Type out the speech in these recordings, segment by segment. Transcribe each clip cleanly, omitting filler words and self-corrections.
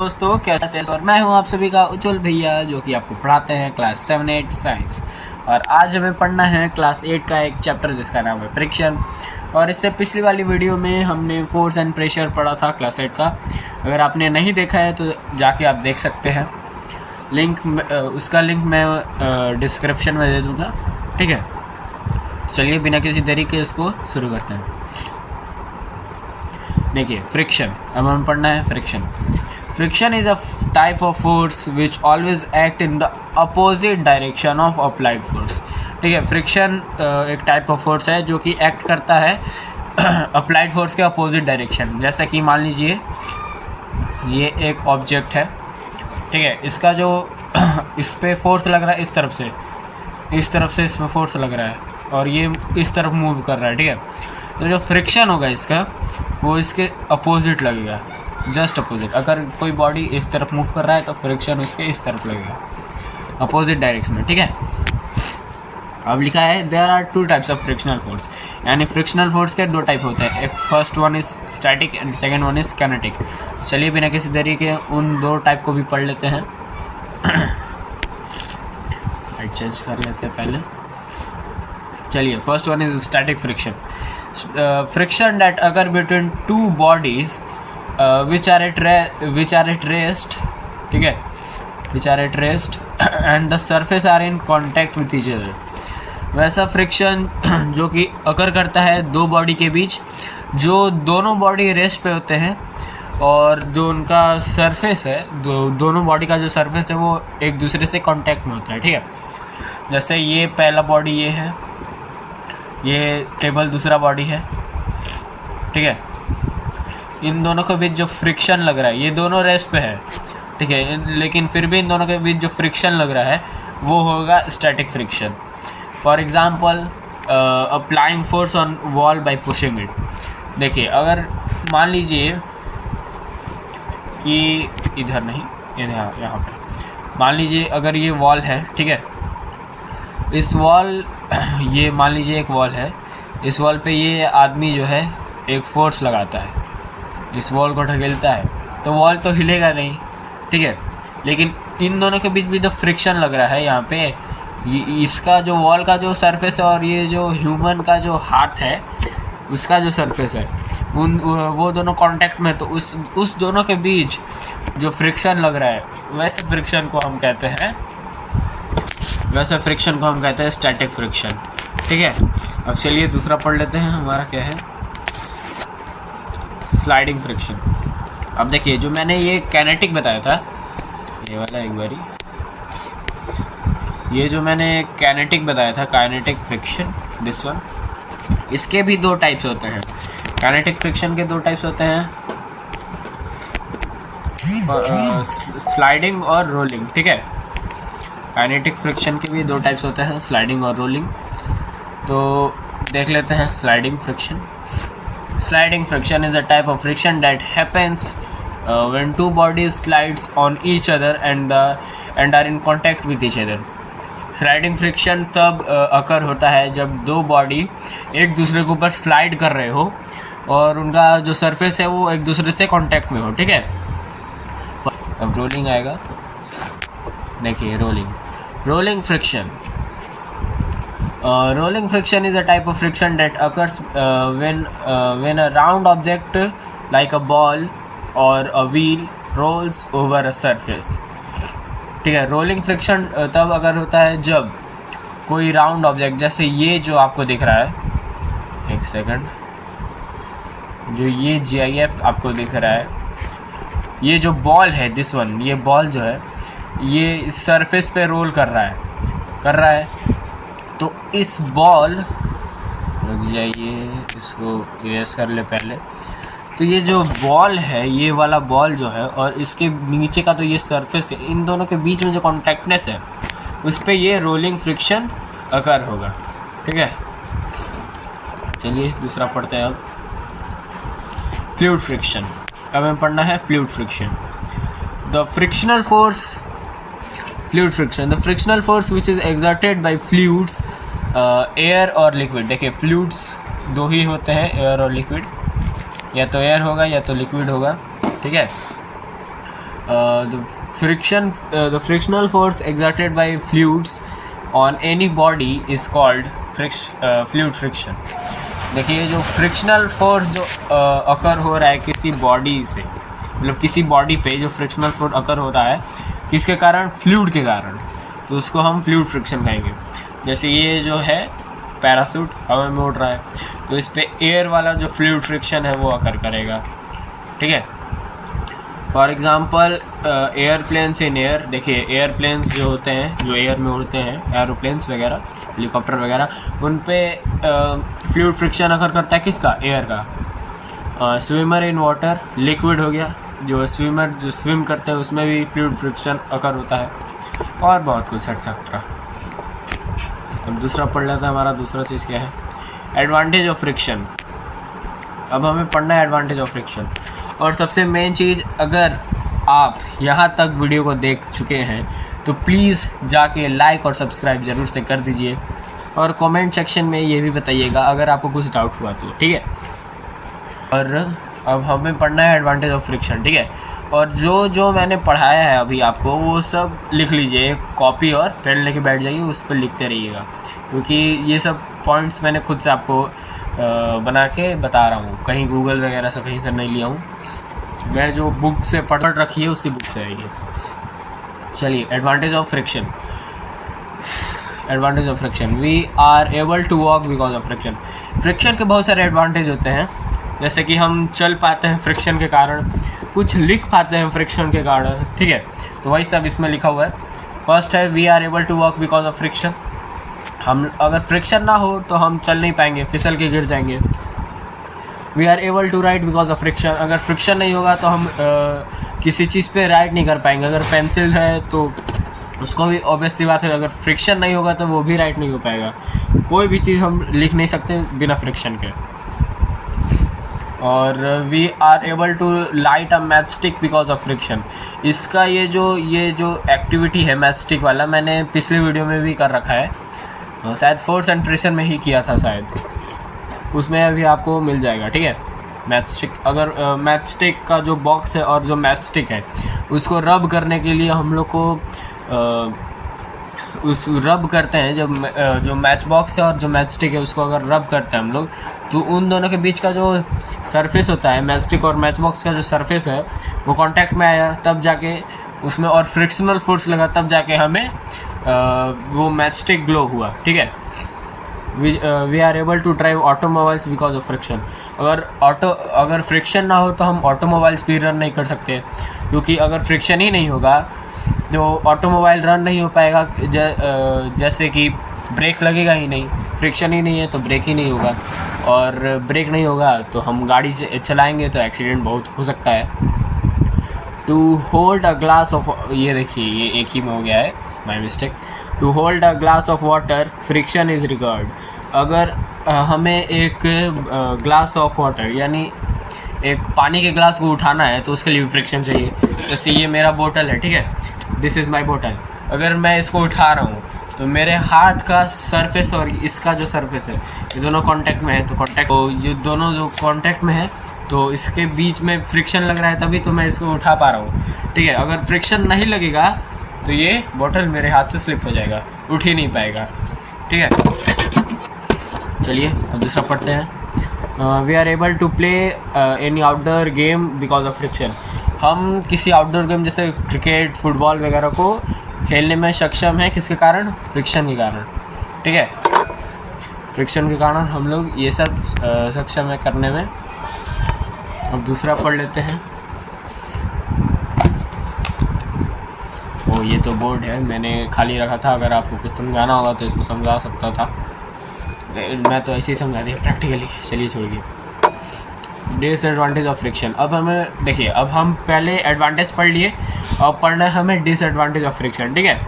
दोस्तों कैसे और मैं हूं आप सभी का उज्जवल भैया जो कि आपको पढ़ाते हैं क्लास 7-8 साइंस। और आज हमें पढ़ना है क्लास 8 का एक चैप्टर जिसका नाम है फ्रिक्शन। और इससे पिछली वाली वीडियो में हमने फोर्स एंड प्रेशर पढ़ा था क्लास 8 का। अगर आपने नहीं देखा है तो जाके आप देख सकते हैं। उसका लिंक मैं डिस्क्रिप्शन में दे दूँगा, ठीक है। चलिए बिना किसी देरी के इसको शुरू करते हैं। देखिए फ्रिक्शन, अब हमें पढ़ना है friction. Friction is a type of force which always act in the opposite direction of applied force। ठीक है, फ्रिक्शन एक टाइप ऑफ फोर्स है जो कि एक्ट करता है अप्लाइड फोर्स के अपोजिट डायरेक्शन। जैसे कि मान लीजिए ये एक ऑब्जेक्ट है, ठीक है, इसका जो इस पे फोर्स लग रहा है इस तरफ से इस पे फोर्स लग रहा है और ये इस तरफ मूव कर रहा है, ठीक है। तो जो फ्रिक्शन होगा इसका वो इसके अपोजिट लगेगा, जस्ट अपोजिट। अगर कोई बॉडी इस तरफ मूव कर रहा है तो फ्रिक्शन उसके इस तरफ लगेगा, अपोजिट डायरेक्शन में, ठीक है। अब लिखा है there are two types of frictional force, यानी फ्रिक्शनल फोर्स के दो टाइप होते हैं। एक first one is static and second one is kinetic. चलिए बिना किसी देरी के उन दो टाइप को भी पढ़ लेते हैं। चेंज कर लेते हैं पहले। चलिए first one is static friction. Friction that अगर between two bodies which are at rest, ठीक है, which are at rest and the surface are in contact with each other। वैसा फ्रिक्शन जो कि अकर करता है दो बॉडी के बीच, जो दोनों बॉडी रेस्ट पे होते हैं और जो उनका सरफेस है, दोनों बॉडी का जो सरफेस है वो एक दूसरे से कांटेक्ट में होता है, ठीक है। जैसे ये पहला बॉडी ये है, ये टेबल दूसरा बॉडी है, ठीक है। इन दोनों के बीच जो फ्रिक्शन लग रहा है, ये दोनों रेस्ट पे है, ठीक है, लेकिन फिर भी इन दोनों के बीच जो फ्रिक्शन लग रहा है वो होगा static friction. For example applying force on wall bye pushing it. देखिए अगर मान लीजिए कि इधर नहीं, यहाँ पे मान लीजिए अगर ये वॉल है, ठीक है, इस वॉल ये मान लीजिए एक वॉल है, इस वॉल पे ये आदमी जो है एक फोर्स लगाता है, इस वॉल को ढकेलता है, तो वॉल तो हिलेगा नहीं, ठीक है। लेकिन इन दोनों के बीच भी जो फ्रिक्शन लग रहा है यहाँ पे, इसका जो वॉल का जो सरफेस है और ये जो ह्यूमन का जो हाथ है उसका जो सरफेस है, वो दोनों कांटेक्ट में, तो उस दोनों के बीच जो फ्रिक्शन लग रहा है वैसे फ्रिक्शन को हम कहते हैं स्टैटिक फ्रिक्शन, ठीक है। अब चलिए दूसरा पढ़ लेते हैं, हमारा क्या है, स्लाइडिंग फ्रिक्शन। अब देखिए जो मैंने ये काइनेटिक बताया था, ये वाला एक बारी, ये जो मैंने काइनेटिक बताया था, काइनेटिक फ्रिक्शन, दिस वन, इसके भी दो टाइप्स होते हैं। काइनेटिक फ्रिक्शन के दो टाइप्स होते हैं, स्लाइडिंग और रोलिंग, ठीक है। काइनेटिक फ्रिक्शन के भी दो टाइप्स होते हैं, स्लाइडिंग और रोलिंग। तो देख लेते हैं sliding friction. Sliding friction is a type of friction that happens when two bodies slides on each other and are in contact with each other। Sliding friction तब अकर होता है जब दो बॉडी एक दूसरे के ऊपर स्लाइड कर रहे हो और उनका जो सरफेस है वो एक दूसरे से कांटेक्ट में हो, ठीक है। अब रोलिंग आएगा, देखिए rolling friction. Rolling friction is a type of friction that occurs when a round object like a ball or a wheel rolls over a surface। ठीक है, रोलिंग फ्रिक्शन तब अगर होता है जब कोई राउंड ऑब्जेक्ट, जैसे ये जो आपको दिख रहा है, एक सेकंड, जो ये GIF आपको दिख रहा है, ये जो बॉल है, दिस वन, ये बॉल जो है ये सरफेस पे रोल कर रहा है। तो इस बॉल, रुक जाइए इसको इरेज कर ले पहले। तो ये जो बॉल है, ये वाला बॉल जो है और इसके नीचे का तो ये सरफेस है, इन दोनों के बीच में जो कॉन्टैक्टनेस है उस पर ये रोलिंग फ्रिक्शन अकर होगा, ठीक है। चलिए दूसरा पढ़ते हैं अब, फ्लूइड फ्रिक्शन। अब हमें पढ़ना है fluid friction. The frictional force, fluid friction, the frictional force which is exerted by fluids, air और लिक्विड। देखिए फ्लूइड्स दो ही होते हैं, एयर और लिक्विड, या तो एयर होगा या तो लिक्विड होगा, ठीक है। the frictional force exerted by fluids on any body is called fluid friction. देखिए जो फ्रिक्शनल फोर्स जो अकर हो रहा है किसी बॉडी से, मतलब किसी बॉडी पे जो फ्रिक्शनल फोर्स अकर हो रहा है किसके कारण, फ्लूइड के कारण, तो उसको हम फ्लूइड फ्रिक्शन कहेंगे। जैसे ये जो है पैरासूट हवा में उड़ रहा है, तो इस पे एयर वाला जो फ्लूइड फ्रिक्शन है वो अकर करेगा, ठीक है। For example airplanes in air, देखिए एयरप्लेन्स जो होते हैं जो एयर में उड़ते हैं, एरोप्लेन्स वगैरह, हेलीकॉप्टर वगैरह, उन पे फ्लूइड फ्रिक्शन अकर करता है किसका, एयर का। स्विमर इन वाटर, लिक्विड हो गया, जो स्विमर जो स्विम करते हैं उसमें भी फ्लूइड फ्रिक्शन अकर होता है, और बहुत कुछ एक्सेट्रा। अब दूसरा पढ़ लेता है, हमारा दूसरा चीज़ क्या है, एडवांटेज ऑफ फ्रिक्शन। अब हमें पढ़ना है एडवांटेज ऑफ फ्रिक्शन। और सबसे मेन चीज़, अगर आप यहाँ तक वीडियो को देख चुके हैं तो प्लीज़ जाके लाइक और सब्सक्राइब ज़रूर से कर दीजिए, और कमेंट सेक्शन में ये भी बताइएगा अगर आपको कुछ डाउट हुआ तो, ठीक है। और अब हमें पढ़ना है एडवांटेज ऑफ फ्रिक्शन, ठीक है। और जो मैंने पढ़ाया है अभी आपको वो सब लिख लीजिए, कॉपी और पेन लेके बैठ जाइए, उस पर लिखते रहिएगा, क्योंकि ये सब पॉइंट्स मैंने खुद से आपको बना के बता रहा हूँ, कहीं गूगल वगैरह से कहीं से नहीं लिया हूँ, मैं जो बुक से पढ़ रखी है उसी बुक से है ये। चलिए, advantage of friction. Advantage of friction, we are able to walk because of friction. Friction के बहुत सारे एडवांटेज होते हैं, जैसे कि हम चल पाते हैं फ्रिक्शन के कारण, कुछ लिख पाते हैं फ्रिक्शन के कारण, ठीक है। तो वही सब इसमें लिखा हुआ है। फर्स्ट है we are able to walk because of friction. हम अगर फ्रिक्शन ना हो तो हम चल नहीं पाएंगे, फिसल के गिर जाएंगे। We are able to write because of friction. अगर फ्रिक्शन नहीं होगा तो हम किसी चीज़ पे राइट नहीं कर पाएंगे। अगर पेंसिल है तो उसको भी ऑब्वियस सी बात है, अगर फ्रिक्शन नहीं होगा तो वो भी राइट नहीं हो पाएगा। कोई भी चीज़ हम लिख नहीं सकते बिना फ्रिक्शन के। और we are able to light a matchstick because of friction. इसका ये जो एक्टिविटी है मैच स्टिक वाला, मैंने पिछले वीडियो में भी कर रखा है, शायद फोर्स एंड प्रेशर में ही किया था शायद, उसमें अभी आपको मिल जाएगा, ठीक है। मैच स्टिक, अगर मैच स्टिक का जो बॉक्स है और जो मैच स्टिक है उसको रब करने के लिए हम लोग को उस रब करते हैं, जब जो मैच बॉक्स है और जो मैच स्टिक है उसको अगर रब करते हैं हम लोग, तो उन दोनों के बीच का जो सरफेस होता है, मैच स्टिक और मैच बॉक्स का जो सरफेस है वो कांटेक्ट में आया, तब जाके उसमें और फ्रिक्शनल फोर्स लगा, तब जाके हमें वो मैच स्टिक ग्लो हुआ, ठीक है। We are able to drive automobiles because of friction. अगर फ्रिक्शन ना हो तो हम ऑटोमोबाइल्स भी रन नहीं कर सकते, क्योंकि अगर फ्रिक्शन ही नहीं होगा तो ऑटोमोबाइल रन नहीं हो पाएगा। जैसे कि ब्रेक लगेगा ही नहीं, फ्रिक्शन ही नहीं है तो ब्रेक ही नहीं होगा, और ब्रेक नहीं होगा तो हम गाड़ी चलाएंगे तो एक्सीडेंट बहुत हो सकता है। To hold a glass of, ये देखिए ये एक ही में हो गया है, my mistake. To hold a glass of water friction is required. अगर हमें एक ग्लास ऑफ वाटर यानी एक पानी के ग्लास को उठाना है तो उसके लिए भी फ्रिक्शन चाहिए। जैसे ये मेरा बोतल है, ठीक है, दिस इज़ माई बोतल। अगर मैं इसको उठा रहा हूँ तो मेरे हाथ का सरफेस और इसका जो सरफेस है ये दोनों कांटेक्ट में है, तो ये दोनों जो कांटेक्ट में है तो इसके बीच में फ्रिक्शन लग रहा है, तभी तो मैं इसको उठा पा रहा हूँ, ठीक है। अगर फ्रिक्शन नहीं लगेगा तो ये बोतल मेरे हाथ से स्लिप हो जाएगा, उठ ही नहीं पाएगा, ठीक है। चलिए अब दूसरा पढ़ते हैं। We are able to play any outdoor game because of friction. हम किसी आउटडोर गेम जैसे क्रिकेट, फुटबॉल वगैरह को खेलने में सक्षम है, किसके कारण, फ्रिक्शन के कारण, ठीक है। फ्रिक्शन के कारण हम लोग ये सब सक्षम है करने में। अब दूसरा पढ़ लेते हैं। ये तो बोर्ड है, मैंने खाली रखा था, अगर आपको कुछ समझाना होगा तो इसमें समझा सकता था, मैं तो ऐसे ही समझा दिया प्रैक्टिकली। चलिए छोड़िए। Disadvantage of friction. अब हमें देखिए, अब हम पहले एडवांटेज पढ़ लिए, अब पढ़ना है हमें डिसएडवांटेज ऑफ फ्रिक्शन, ठीक है।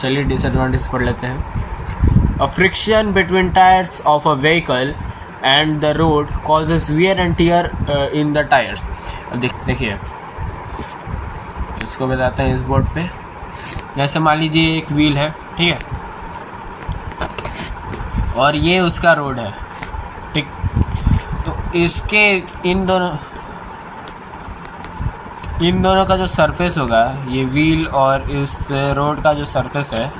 चलिए डिसएडवांटेज पढ़ लेते हैं। अ friction between tyres of a vehicle and the road causes wear and tear in the tyres. अब देखिए इसको बताते हैं इस बोर्ड पे। जैसे मान लीजिए एक व्हील है, ठीक है, और ये उसका रोड है, ठीक। तो इसके इन दोनों इन दोनों का जो सरफेस होगा, ये व्हील और इस रोड का जो सरफेस है,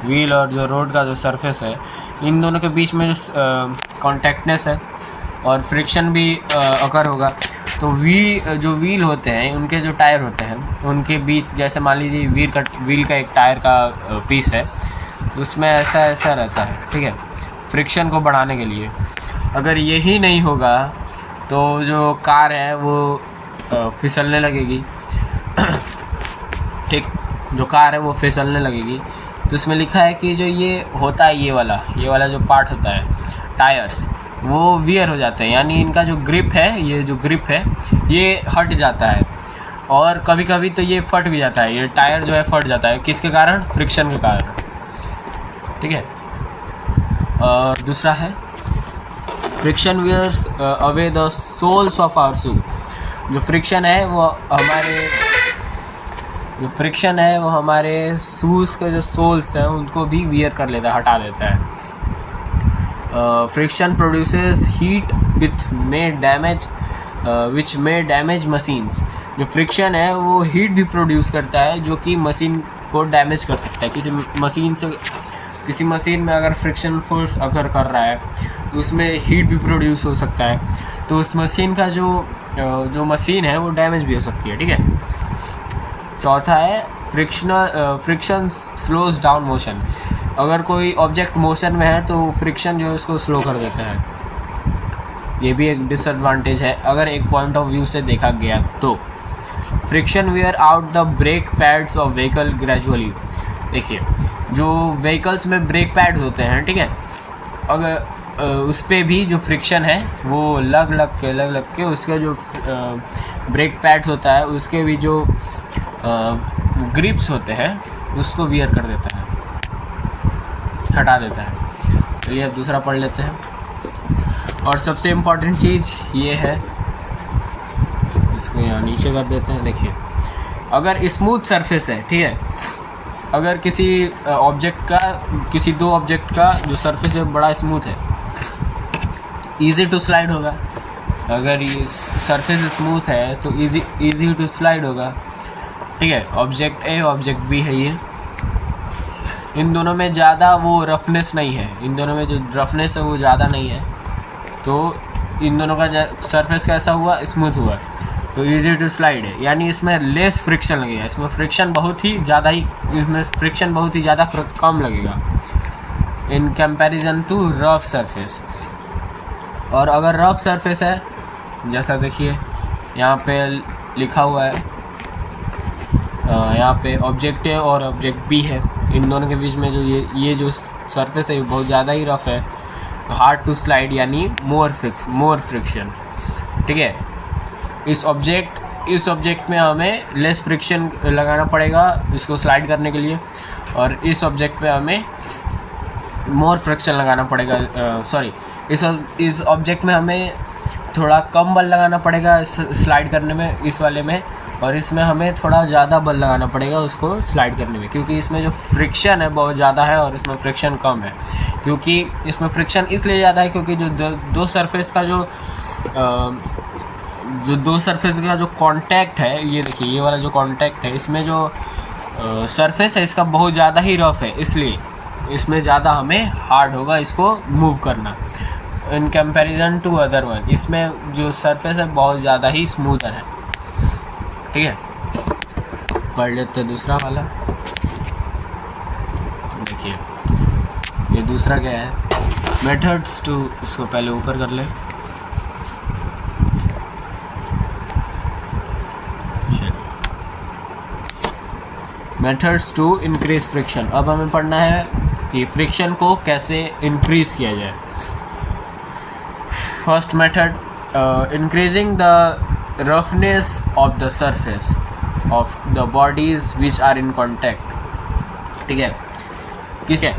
व्हील और जो रोड का जो सरफेस है, इन दोनों के बीच में जो कॉन्टैक्टनेस है और फ्रिक्शन भी अकर होगा। तो जो व्हील होते हैं, उनके जो टायर होते हैं, उनके बीच, जैसे मान लीजिए व्हील का एक टायर का पीस है, उसमें ऐसा रहता है, ठीक है, फ्रिक्शन को बढ़ाने के लिए। अगर यही नहीं होगा तो जो कार है वो फिसलने लगेगी, ठीक, जो कार है वो फिसलने लगेगी। तो इसमें लिखा है कि जो ये होता है, ये वाला जो पार्ट होता है, टायर्स, वो वियर हो जाते हैं, यानी इनका जो ग्रिप है, ये जो ग्रिप है ये हट जाता है, और कभी कभी तो ये फट भी जाता है, ये टायर जो है फट जाता है। किसके कारण? फ्रिक्शन के कारण, ठीक है। और दूसरा है friction wears away the soles of our shoe. जो फ्रिक्शन है वो हमारे शूज़ के जो सोल्स हैं उनको भी वियर कर लेता है, हटा देता है। फ्रिक्शन प्रोड्यूसेस हीट विच मे डैमेज मशीन्स। जो फ्रिक्शन है वो हीट भी प्रोड्यूस करता है, जो कि मशीन को डैमेज कर सकता है। किसी मशीन में अगर फ्रिक्शन फोर्स अगर कर रहा है तो उसमें हीट भी प्रोड्यूस हो सकता है, तो उस मशीन का जो मशीन है वो डैमेज भी हो सकती है, ठीक है। चौथा है फ्रिक्शन स्लोज डाउन मोशन। अगर कोई ऑब्जेक्ट मोशन में है तो फ्रिक्शन जो है उसको स्लो कर देता है। ये भी एक डिसएडवांटेज है अगर एक पॉइंट ऑफ व्यू से देखा गया तो। Friction wear out the brake pads of vehicle gradually. देखिए, जो व्हीकल्स में ब्रेक पैड्स होते हैं, ठीक है, अगर उस पर भी जो फ्रिक्शन है वो लग लग के उसका जो ब्रेक पैड्स होता है उसके भी जो ग्रिप्स होते हैं उसको वियर कर देता है, हटा देता है। चलिए अब दूसरा पढ़ लेते हैं। और सबसे इम्पॉर्टेंट चीज़ ये है, इसको यहाँ नीचे कर देते हैं। देखिए, अगर स्मूथ सरफेस है, ठीक है, अगर किसी दो ऑब्जेक्ट का जो सरफेस है बड़ा स्मूथ है, इजी टू स्लाइड होगा। अगर ये सरफेस स्मूथ है तो इजी टू स्लाइड होगा, ठीक है। ऑब्जेक्ट ए ऑब्जेक्ट बी है, ये इन दोनों में ज़्यादा वो रफनेस नहीं है, इन दोनों में जो रफनेस है वो ज़्यादा नहीं है, तो इन दोनों का सरफेस कैसा हुआ? स्मूथ हुआ, तो इजी टू स्लाइड है, यानी इसमें लेस फ्रिक्शन लगेगा। इसमें फ्रिक्शन बहुत ही ज़्यादा कम लगेगा in comparison to rough surface. और अगर रफ सरफेस है, जैसा देखिए यहाँ पे लिखा हुआ है, यहाँ पे ऑब्जेक्ट ए और ऑब्जेक्ट बी है, इन दोनों के बीच में जो ये जो सरफेस है बहुत ज़्यादा ही रफ है, हार्ड टू स्लाइड, यानी मोर फ्रिक्शन, ठीक है। इस ऑब्जेक्ट में हमें लेस फ्रिक्शन लगाना पड़ेगा इसको स्लाइड करने के लिए, और इस ऑब्जेक्ट पे हमें मोर फ्रिक्शन लगाना पड़ेगा। इस ऑब्जेक्ट में हमें थोड़ा कम बल लगाना पड़ेगा स्लाइड करने में, इस वाले में, और इसमें हमें थोड़ा ज़्यादा बल लगाना पड़ेगा उसको स्लाइड करने में, क्योंकि इसमें जो फ्रिक्शन है बहुत ज़्यादा है और इसमें फ्रिक्शन कम है। क्योंकि इसमें फ्रिक्शन इसलिए ज़्यादा है क्योंकि जो दो सरफेस का जो कांटेक्ट है, ये देखिए, ये वाला जो कांटेक्ट है, इसमें जो सरफेस है इसका बहुत ज़्यादा ही रफ है, इसलिए इसमें ज़्यादा हमें हार्ड होगा इसको मूव करना in comparison to other one. इसमें जो सरफेस है बहुत ज़्यादा ही स्मूथर है, ठीक है। पढ़ लेते हैं दूसरा वाला। देखिए, ये दूसरा क्या है? मेथड्स टू, इसको पहले ऊपर कर ले। Methods to increase friction. अब हमें पढ़ना है कि फ्रिक्शन को कैसे इंक्रीज किया जाए। First method, increasing the roughness of the surface of the bodies which are in contact, ठीक है। किसके?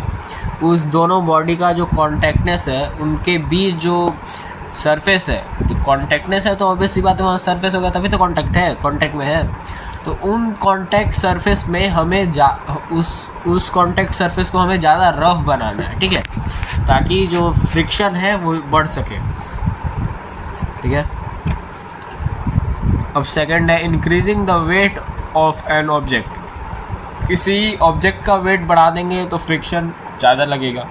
उस दोनों बॉडी का जो कॉन्टैक्टनेस है उनके बीच जो सरफेस है, कॉन्टैक्टनेस है तो ऑब्वियसली बात है वहाँ सरफेस होगा तभी तो कॉन्टैक्ट में है। तो उन कॉन्टैक्ट सरफेस में हमें उस कॉन्टैक्ट सरफेस को हमें ज़्यादा रफ बनाना है, ठीक है, ताकि जो फ्रिक्शन है वो बढ़ सके, ठीक है। अब सेकंड है increasing the weight of an object. किसी ऑब्जेक्ट का वेट बढ़ा देंगे तो फ्रिक्शन ज़्यादा लगेगा,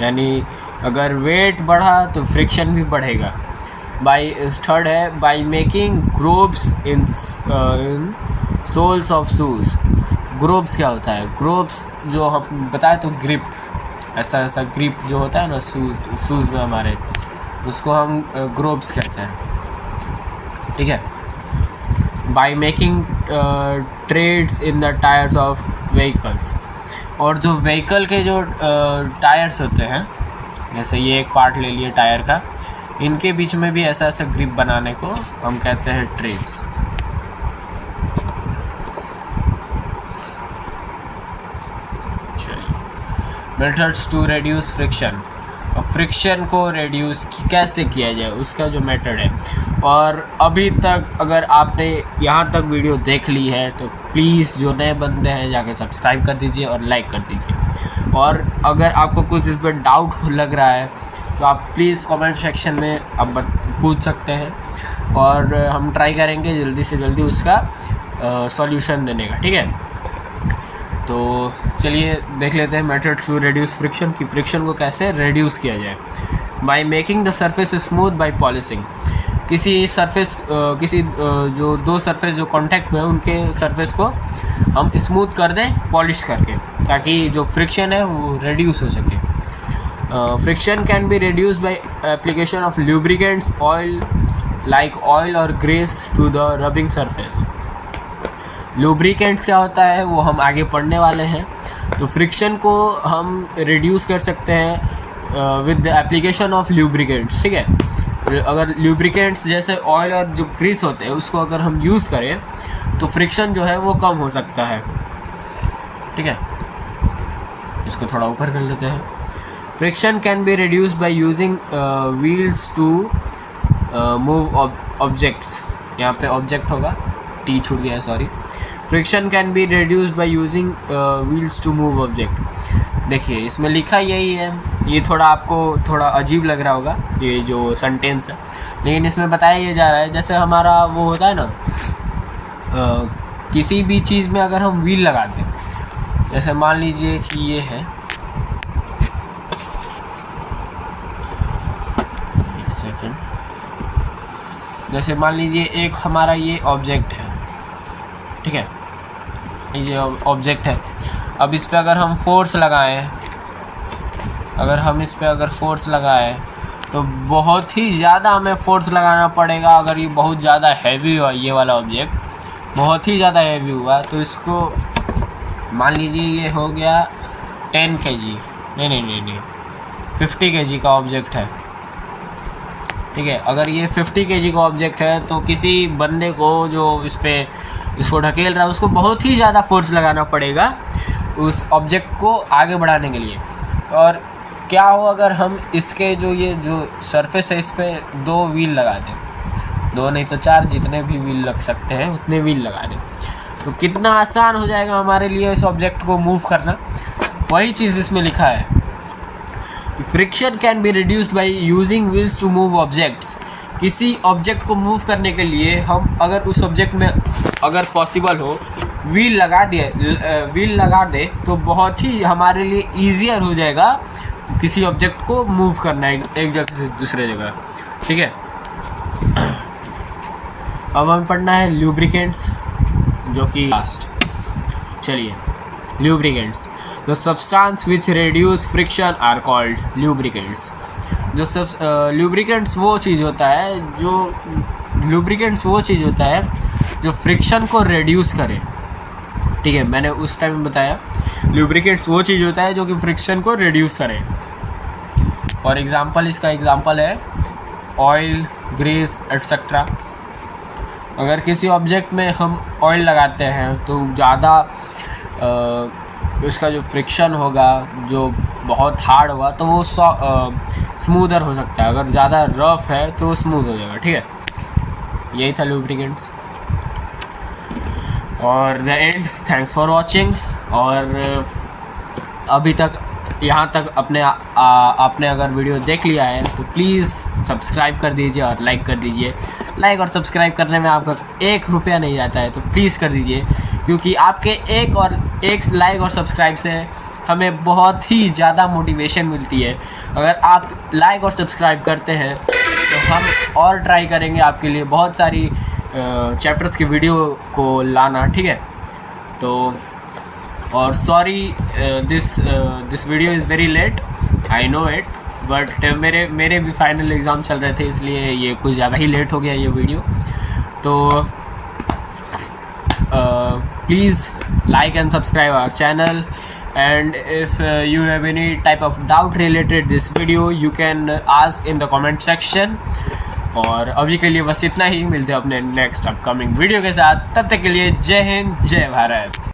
यानी अगर वेट बढ़ा तो फ्रिक्शन भी बढ़ेगा। थर्ड है by making grooves in soles of shoes. Grooves क्या होता है? ग्रोव्स जो हम बताए तो ग्रिप, ऐसा ऐसा ग्रिप जो होता है ना शूज़ में हमारे, उसको हम ग्रोव्स कहते हैं, ठीक है। By making treads in the tyres of vehicles. और जो व्हीकल के जो टायर्स होते हैं, जैसे ये एक पार्ट ले लिए टायर का, इनके बीच में भी ऐसा ऐसा ग्रिप बनाने को हम कहते हैं treads. Methods to reduce friction. और फ्रिक्शन को रिड्यूस कैसे किया जाए उसका जो मेथड है। और अभी तक अगर आपने यहाँ तक वीडियो देख ली है तो प्लीज़ जो नए बंदे हैं जाके सब्सक्राइब कर दीजिए और लाइक कर दीजिए। और अगर आपको कुछ इस पर डाउट लग रहा है तो आप प्लीज़ कमेंट सेक्शन में आप पूछ सकते हैं, और हम ट्राई करेंगे जल्दी से जल्दी उसका सॉल्यूशन देने का, ठीक है। तो चलिए देख लेते हैं मेथड टू रिड्यूस फ्रिक्शन, कि फ्रिक्शन को कैसे रिड्यूस किया जाए। By making the surface smooth by polishing. किसी सरफेस जो दो सरफेस जो कांटेक्ट में है उनके सरफेस को हम स्मूथ कर दें पॉलिश करके, ताकि जो फ्रिक्शन है वो रिड्यूस हो सके। Friction can be reduce by application of lubricants oil like oil और grease to the rubbing surface. Lubricants क्या होता है वो हम आगे पढ़ने वाले हैं। तो फ्रिक्शन को हम रिड्यूस कर सकते हैं with the application of lubricants, ठीक है। अगर लुब्रिकेंट्स जैसे ऑयल और जो ग्रीस होते हैं उसको अगर हम यूज़ करें तो फ्रिक्शन जो है वो कम हो सकता है, ठीक है। इसको थोड़ा ऊपर कर लेते हैं। Friction can be reduced by using wheels to move objects. यहाँ पे ऑब्जेक्ट होगा, टी छूट गया, sorry. Friction can be reduced by using wheels to move object. देखिए इसमें लिखा यही है, ये थोड़ा आपको थोड़ा अजीब लग रहा होगा ये जो सेंटेंस है, लेकिन इसमें बताया ये जा रहा है जैसे हमारा वो होता है ना, किसी भी चीज़ में अगर हम व्हील लगा दें, जैसे मान लीजिए कि ये है, एक सेकेंड, जैसे मान लीजिए एक हमारा ये ऑब्जेक्ट है, ठीक है, ये ऑब्जेक्ट है। अब इस पे अगर हम फोर्स लगाएं, फोर्स लगाएं तो बहुत ही ज़्यादा हमें फोर्स लगाना पड़ेगा। अगर ये बहुत ज़्यादा हैवी हुआ, ये वाला ऑब्जेक्ट बहुत ही ज़्यादा हैवी हुआ, तो इसको मान लीजिए ये हो गया 10 kg, नहीं 50 kg का ऑब्जेक्ट है, ठीक है। अगर ये 50 kg का ऑब्जेक्ट है तो किसी बंदे को जो इसको ढकेल रहा है उसको बहुत ही ज़्यादा फोर्स लगाना पड़ेगा उस ऑब्जेक्ट को आगे बढ़ाने के लिए। और क्या हो अगर हम इसके ये जो सरफेस है इस पर 2 व्हील लगा दें, 2 नहीं तो 4, जितने भी व्हील लग सकते हैं उतने व्हील लगा दें, तो कितना आसान हो जाएगा हमारे लिए इस ऑब्जेक्ट को मूव करना। वही चीज़ इसमें लिखा है, friction can be reduced by using wheels to move objects. किसी ऑब्जेक्ट को मूव करने के लिए हम अगर उस ऑब्जेक्ट में अगर पॉसिबल हो व्हील लगा दे तो बहुत ही हमारे लिए ईजियर हो जाएगा किसी ऑब्जेक्ट को मूव करना एक जगह से दूसरे जगह, ठीक है। अब हमें पढ़ना है लुब्रिकेंट्स, जो कि लास्ट। चलिए, lubricants, the substance which reduce friction are called lubricants. Lubricants वो चीज़ होता है जो फ्रिक्शन को रिड्यूस करे, ठीक है। मैंने उस टाइम बताया लुब्रिकेंट्स वो चीज़ होता है जो कि फ्रिक्शन को रिड्यूस करे। और एग्जांपल, इसका एग्जांपल है ऑयल, ग्रीस एट्सेट्रा। अगर किसी ऑब्जेक्ट में हम ऑयल लगाते हैं तो ज़्यादा उसका जो फ्रिक्शन होगा, जो बहुत हार्ड होगा, तो वो स्मूदर हो सकता है। अगर ज़्यादा रफ है तो वो स्मूथ हो जाएगा, ठीक है। यही था लुब्रिकेंट्स। और the end, thanks for watching. और अभी तक यहाँ तक आपने अगर वीडियो देख लिया है तो प्लीज़ सब्सक्राइब कर दीजिए और लाइक कर दीजिए, लाइक और सब्सक्राइब करने में आपका 1 रुपया नहीं जाता है, तो प्लीज़ कर दीजिए, क्योंकि आपके एक लाइक और सब्सक्राइब से हमें बहुत ही ज़्यादा मोटिवेशन मिलती है। अगर आप लाइक और सब्सक्राइब करते हैं तो हम और ट्राई करेंगे आपके लिए बहुत सारी चैप्टर्स की वीडियो को लाना, ठीक है। तो और sorry this video is very late, I know it, but मेरे भी फाइनल एग्ज़ाम चल रहे थे, इसलिए ये कुछ ज़्यादा ही लेट हो गया ये वीडियो। तो please like and subscribe our channel, and if you have any type of doubt related this video you can ask in the comment section। और अभी के लिए बस इतना ही, मिलते हैं अपने नेक्स्ट अपकमिंग वीडियो के साथ, तब तक के लिए जय हिंद जय भारत।